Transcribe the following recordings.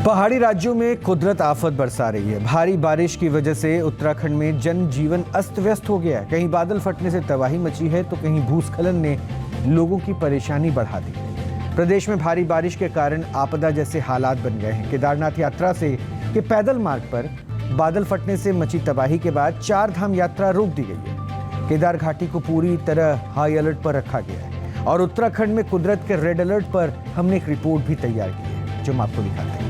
पहाड़ी राज्यों में कुदरत आफत बरसा रही है। भारी बारिश की वजह से उत्तराखंड में जनजीवन अस्त व्यस्त हो गया है। कहीं बादल फटने से तबाही मची है तो कहीं भूस्खलन ने लोगों की परेशानी बढ़ा दी है। प्रदेश में भारी बारिश के कारण आपदा जैसे हालात बन गए हैं। केदारनाथ यात्रा से के पैदल मार्ग पर बादल फटने से मची तबाही के बाद 4 धाम यात्रा रोक दी गई है। केदार घाटी को पूरी तरह हाई अलर्ट पर रखा गया है और उत्तराखंड में कुदरत के रेड अलर्ट पर हमने एक रिपोर्ट भी तैयार की है जो हम आपको दिखाते हैं।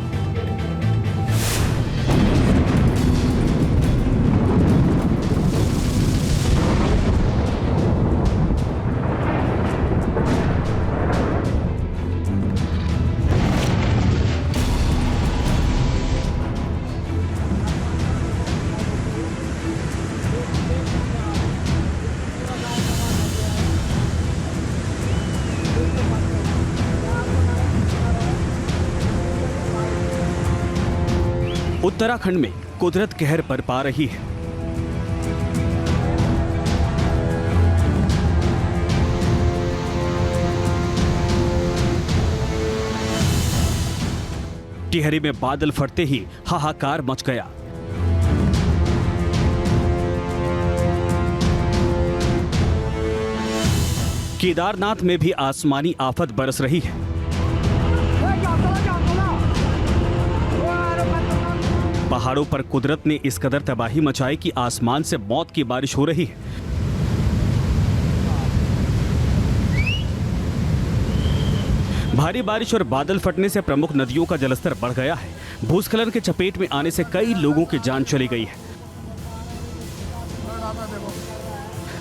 उत्तराखंड में कुदरत कहर बरपा रही है। टिहरी में बादल फटते ही हाहाकार मच गया। केदारनाथ में भी आसमानी आफत बरस रही है। पहाड़ों पर कुदरत ने इस कदर तबाही मचाई कि आसमान से मौत की बारिश हो रही है। भारी बारिश और बादल फटने से प्रमुख नदियों का जलस्तर बढ़ गया है। भूस्खलन के चपेट में आने से कई लोगों की जान चली गई है।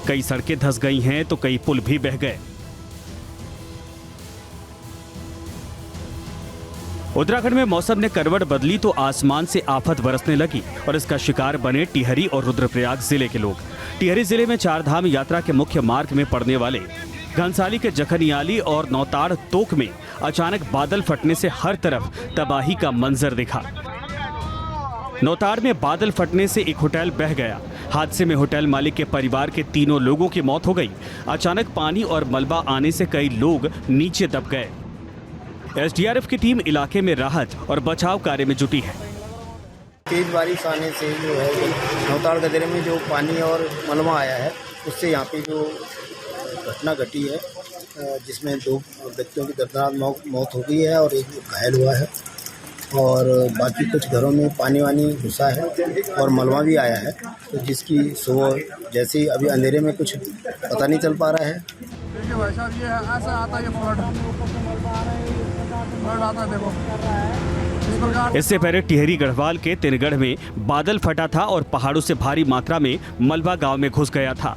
कई सड़कें धंस गई हैं तो कई पुल भी बह गए। उत्तराखंड में मौसम ने करवट बदली तो आसमान से आफत बरसने लगी और इसका शिकार बने टिहरी और रुद्रप्रयाग जिले के लोग। टिहरी जिले में 4 धाम यात्रा के मुख्य मार्ग में पड़ने वाले घनसाली के जखनियाली और नौताड़ तोक में अचानक बादल फटने से हर तरफ तबाही का मंजर दिखा। नौताड़ में बादल फटने से एक होटल बह गया। हादसे में होटल मालिक के परिवार के 3 लोगों की मौत हो गई। अचानक पानी और मलबा आने से कई लोग नीचे दब गए। एसडीआरएफ की टीम इलाके में राहत और बचाव कार्य में जुटी है। तेज बारिश आने से जो है नौताड़ गदेरे में जो पानी और मलबा आया है उससे यहाँ पे जो घटना घटी है जिसमें 2 व्यक्तियों की दर्दनाक मौत हो गई है और एक घायल हुआ है और बाकी कुछ घरों में पानी वानी घुसा है और मलबा भी आया है तो जिसकी सुबह जैसे ही अभी अंधेरे में कुछ पता नहीं चल पा रहा है। देखिए भाई साहब ये ऐसा आता है फ्लड। इससे पहले टिहरी गढ़वाल के तिनगढ़ में बादल फटा था और पहाड़ों से भारी मात्रा में मलबा गांव में घुस गया था।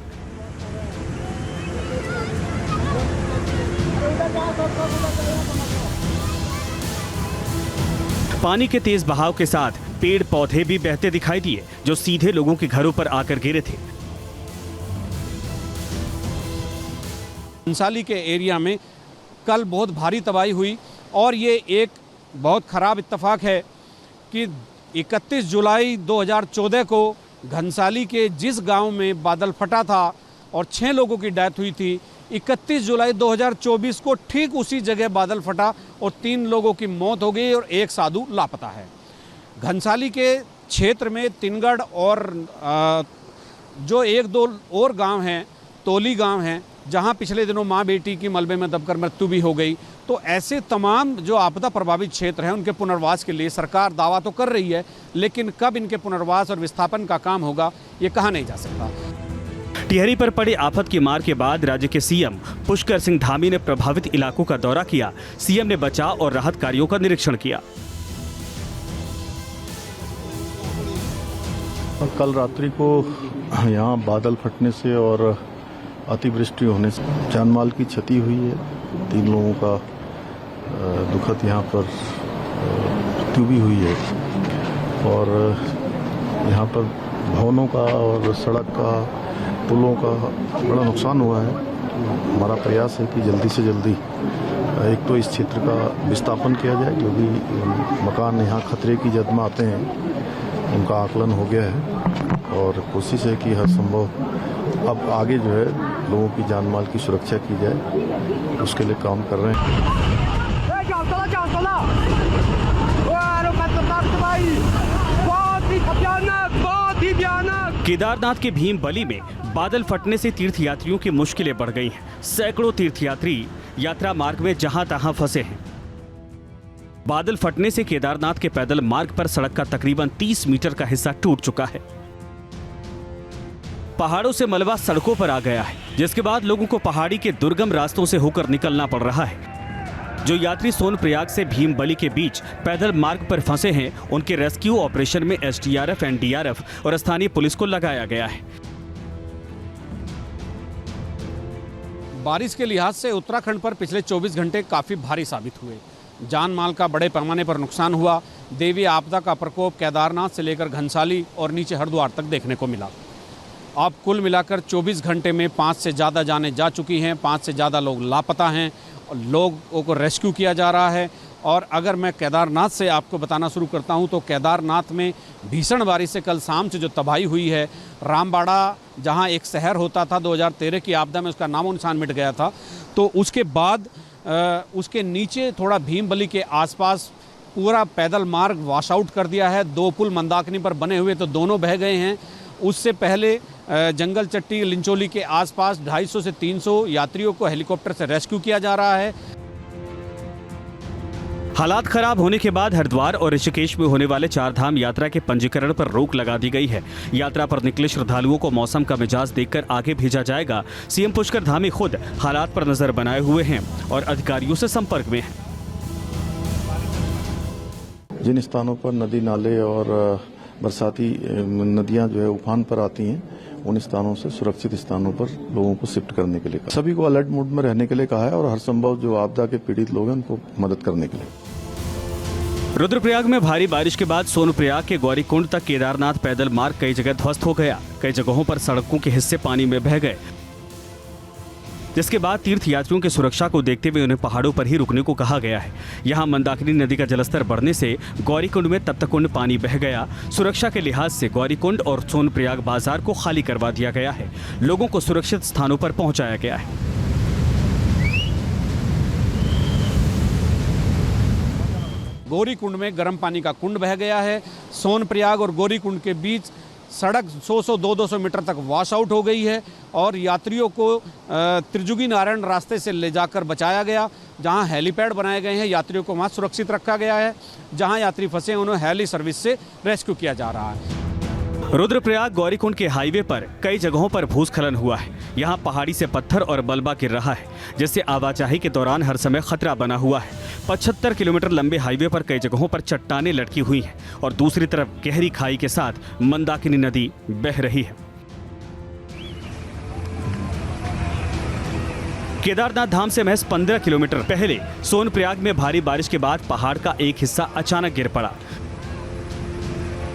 पानी के तेज बहाव के साथ पेड़ पौधे भी बहते दिखाई दिए जो सीधे लोगों के घरों पर आकर गिरे थे। घनसाली के एरिया में कल बहुत भारी तबाही हुई और ये एक बहुत ख़राब इत्तेफाक है कि 31 जुलाई 2014 को घनसाली के जिस गांव में बादल फटा था और 6 लोगों की डेथ हुई थी, 31 जुलाई 2024 को ठीक उसी जगह बादल फटा और 3 लोगों की मौत हो गई और एक साधु लापता है। घनसाली के क्षेत्र में तिनगढ़ और जो 1-2 और गांव हैं, तोली गांव हैं, जहां पिछले दिनों मां बेटी की मलबे में दबकर मृत्यु भी हो गई। तो ऐसे तमाम जो आपदा प्रभावित क्षेत्र हैं उनके पुनर्वास के लिए सरकार दावा तो कर रही है, लेकिन कब इनके पुनर्वास और विस्थापन का काम होगा ये कहा नहीं जा सकता। टिहरी पर पड़ी आफत की मार के बाद राज्य के सीएम पुष्कर सिंह धामी ने प्रभावित इलाकों का दौरा किया। सीएम ने बचाव और राहत कार्यों का निरीक्षण किया। कल रात्रि को यहाँ बादल फटने से और अतिवृष्टि होने से जानमाल की क्षति हुई है। 3 लोगों का दुखद यहाँ पर मृत्यु भी हुई है और यहाँ पर भवनों का और सड़क का, पुलों का बड़ा नुकसान हुआ है। हमारा प्रयास है कि जल्दी से जल्दी एक तो इस क्षेत्र का विस्थापन किया जाए, क्योंकि मकान यहाँ खतरे की जद में आते हैं, उनका आकलन हो गया है और कोशिश है कि हर संभव अब आगे जो है लोगों की जान माल की सुरक्षा की जाए, उसके लिए काम कर रहे हैं। केदारनाथ के भीमबली में बादल फटने से तीर्थयात्रियों की मुश्किलें बढ़ गई हैं। सैकड़ों तीर्थयात्री यात्रा मार्ग में जहां तहां फंसे हैं। बादल फटने से केदारनाथ के पैदल मार्ग पर सड़क का तकरीबन 30 मीटर का हिस्सा टूट चुका है। पहाड़ों से मलबा सड़कों पर आ गया है, जिसके बाद लोगों को पहाड़ी के दुर्गम रास्तों से होकर निकलना पड़ रहा है। जो यात्री सोनप्रयाग से भीमबली के बीच पैदल मार्ग पर फंसे हैं, उनके रेस्क्यू ऑपरेशन में एसडीआरएफ, एनडीआरएफ और स्थानीय पुलिस को लगाया गया है। बारिश के लिहाज से उत्तराखंड पर पिछले 24 घंटे काफ़ी भारी साबित हुए। जान माल का बड़े पैमाने पर नुकसान हुआ। देवी आपदा का प्रकोप केदारनाथ से लेकर घनसाली और नीचे हरिद्वार तक देखने को मिला। अब कुल मिलाकर 24 घंटे में 5 से ज़्यादा जानें जा चुकी हैं, 5 से ज़्यादा लोग लापता हैं, लोगों को रेस्क्यू किया जा रहा है। और अगर मैं केदारनाथ से आपको बताना शुरू करता हूं तो केदारनाथ में भीषण बारिश से कल शाम से जो तबाही हुई है, रामबाड़ा जहां एक शहर होता था 2013 की आपदा में उसका नामो निशान मिट गया था, तो उसके बाद उसके नीचे थोड़ा भीमबली के आसपास पूरा पैदल मार्ग वॉश आउट कर दिया है। 2 पुल मंदाकिनी पर बने हुए तो दोनों बह गए हैं। उससे पहले जंगल चट्टी लिंचोली के आसपास 250 से 300 यात्रियों को हेलीकॉप्टर से रेस्क्यू किया जा रहा है। हालात खराब होने के बाद हरिद्वार और ऋषिकेश में होने वाले 4 धाम यात्रा के पंजीकरण पर रोक लगा दी गई है। यात्रा पर निकले श्रद्धालुओं को मौसम का मिजाज देखकर आगे भेजा जाएगा। सीएम पुष्कर धामी खुद हालात पर नजर बनाए हुए हैं और अधिकारियों से संपर्क में हैं। जिन स्थानों पर नदी नाले और बरसाती नदियां जो है उफान पर आती हैं, उन स्थानों से सुरक्षित स्थानों पर लोगों को शिफ्ट करने के लिए कहा। सभी को अलर्ट मोड में रहने के लिए कहा है और हर संभव जो आपदा के पीड़ित लोग हैं उनको मदद करने के लिए। रुद्रप्रयाग में भारी बारिश के बाद सोनप्रयाग के गौरीकुंड तक केदारनाथ पैदल मार्ग कई जगह ध्वस्त हो गया। कई जगहों पर सड़कों के हिस्से पानी में बह गए, जिसके बाद तीर्थयात्रियों की सुरक्षा को देखते हुए उन्हें पहाड़ों पर ही रुकने को कहा गया है। यहां मंदाकिनी नदी का जलस्तर बढ़ने से गौरीकुंड में तप्तकुंड पानी बह गया। सुरक्षा के लिहाज से गौरीकुंड और सोनप्रयाग बाजार को खाली करवा दिया गया है। लोगों को सुरक्षित स्थानों पर पहुंचाया गया है। गौरीकुंड में गर्म पानी का कुंड बह गया है। सोनप्रयाग और गौरीकुंड के बीच सड़क 100-200 मीटर तक वॉश आउट हो गई है और यात्रियों को त्रिजुगी नारायण रास्ते से ले जाकर बचाया गया, जहां हेलीपैड बनाए गए हैं। यात्रियों को वहां सुरक्षित रखा गया है। जहां यात्री फंसे हैं उन्हें हेली सर्विस से रेस्क्यू किया जा रहा है। रुद्रप्रयाग गौरीकुंड के हाईवे पर कई जगहों पर भूस्खलन हुआ है। यहाँ पहाड़ी से पत्थर और मलबा गिर रहा है, जिससे आवाजाही के दौरान हर समय खतरा बना हुआ है। 75 किलोमीटर लंबे हाईवे पर कई जगहों पर चट्टानें लटकी हुई हैं और दूसरी तरफ गहरी खाई के साथ मंदाकिनी नदी बह रही है। केदारनाथ धाम से महज 15 किलोमीटर पहले सोनप्रयाग में भारी बारिश के बाद पहाड़ का एक हिस्सा अचानक गिर पड़ा।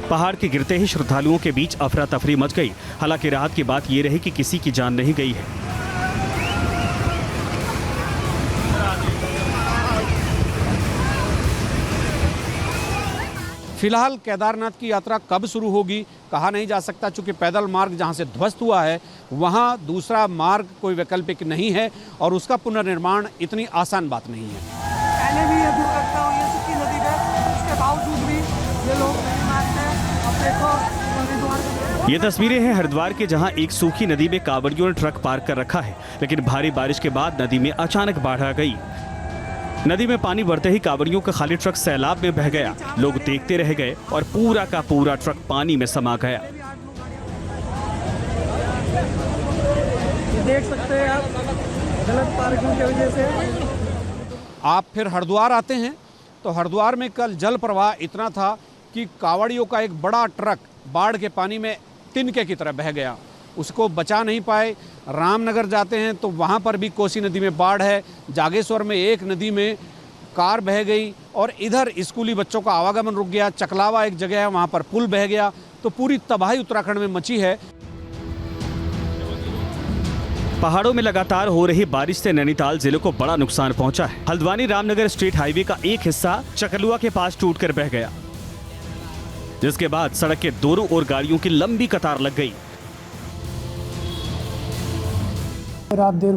पहाड़ के गिरते ही श्रद्धालुओं के बीच अफरा तफरी मच गई। हालांकि राहत की बात यह रही कि किसी की जान नहीं गई है। फिलहाल केदारनाथ की यात्रा कब शुरू होगी कहा नहीं जा सकता, चूंकि पैदल मार्ग जहां से ध्वस्त हुआ है वहां दूसरा मार्ग कोई वैकल्पिक नहीं है और उसका पुनर्निर्माण इतनी आसान बात नहीं है। पहले भी ये दुर्घटना हुई है सुखी नदी में, उसके बावजूद भी ये लोग नहीं मानते। अब देखो ये तस्वीरें हैं हरिद्वार के, जहां एक सूखी नदी में कांवड़ियों ने ट्रक पार्क कर रखा है, लेकिन भारी बारिश के बाद नदी में अचानक बाढ़ आ गई। नदी में पानी बढ़ते ही कांवड़ियों का खाली ट्रक सैलाब में बह गया। लोग देखते रह गए और पूरा का पूरा ट्रक पानी में समा गया। देख सकते हैं आप, गलत पार्किंग की वजह से। आप फिर हरिद्वार आते हैं तो हरिद्वार में कल जल प्रवाह इतना था कि कांवड़ियों का एक बड़ा ट्रक बाढ़ के पानी में तिनके की तरह बह गया, उसको बचा नहीं पाए। रामनगर जाते हैं तो वहाँ पर भी कोसी नदी में बाढ़ है। जागेश्वर में एक नदी में कार बह गई और इधर स्कूली बच्चों का आवागमन रुक गया। चकलावा एक जगह है, वहाँ पर पुल बह गया। तो पूरी तबाही उत्तराखंड में मची है। पहाड़ों में लगातार हो रही बारिश से नैनीताल जिले को बड़ा नुकसान पहुंचा है। हल्द्वानी रामनगर स्टेट हाईवे का एक हिस्सा चकलुआ के पास टूटकर बह गया, जिसके बाद सड़क के दोनों ओर गाड़ियों की लंबी कतार लग गई। रात देर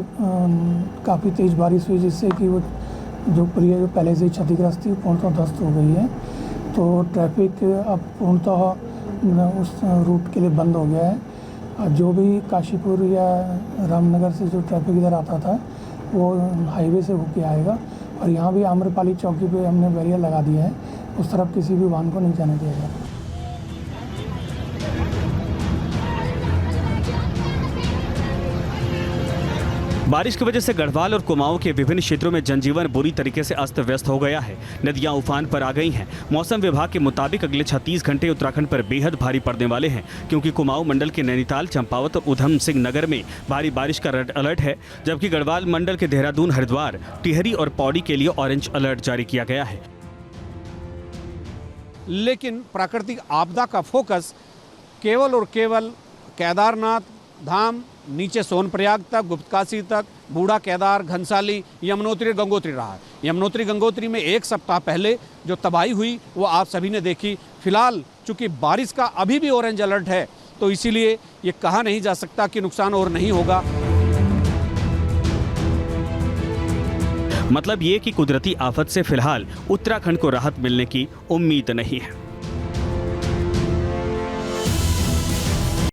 काफ़ी तेज़ बारिश हुई, जिससे कि वो जो पुलिया जो पहले से क्षतिग्रस्त थी पूर्णतः ध्वस्त हो गई है। तो ट्रैफिक अब पूर्णतः उस रूट के लिए बंद हो गया है। जो भी काशीपुर या रामनगर से जो ट्रैफिक इधर आता था वो हाईवे से होके आएगा। और यहाँ भी आम्रपाली चौकी पे हमने बैरियर लगा दिया है, उस तरफ किसी भी वाहन को नहीं जाने दिया जाएगा। बारिश की वजह से गढ़वाल और कुमाऊं के विभिन्न क्षेत्रों में जनजीवन बुरी तरीके से अस्त व्यस्त हो गया है। नदियां उफान पर आ गई हैं। मौसम विभाग के मुताबिक अगले 36 घंटे उत्तराखंड पर बेहद भारी पड़ने वाले हैं, क्योंकि कुमाऊं मंडल के नैनीताल, चंपावत और उधम सिंह नगर में भारी बारिश का रेड अलर्ट है, जबकि गढ़वाल मंडल के देहरादून, हरिद्वार, टिहरी और पौड़ी के लिए ऑरेंज अलर्ट जारी किया गया है। लेकिन प्राकृतिक आपदा का फोकस केवल और केवल केदारनाथ धाम, नीचे सोनप्रयाग तक, गुप्तकाशी तक, बूढ़ा केदार, घनसाली, यमुनोत्री, गंगोत्री रहा है। यमुनोत्री गंगोत्री में एक सप्ताह पहले जो तबाही हुई वो आप सभी ने देखी। फिलहाल चूंकि बारिश का अभी भी ऑरेंज अलर्ट है, तो इसीलिए ये कहा नहीं जा सकता कि नुकसान और नहीं होगा। मतलब ये कि कुदरती आफत से फिलहाल उत्तराखंड को राहत मिलने की उम्मीद नहीं है।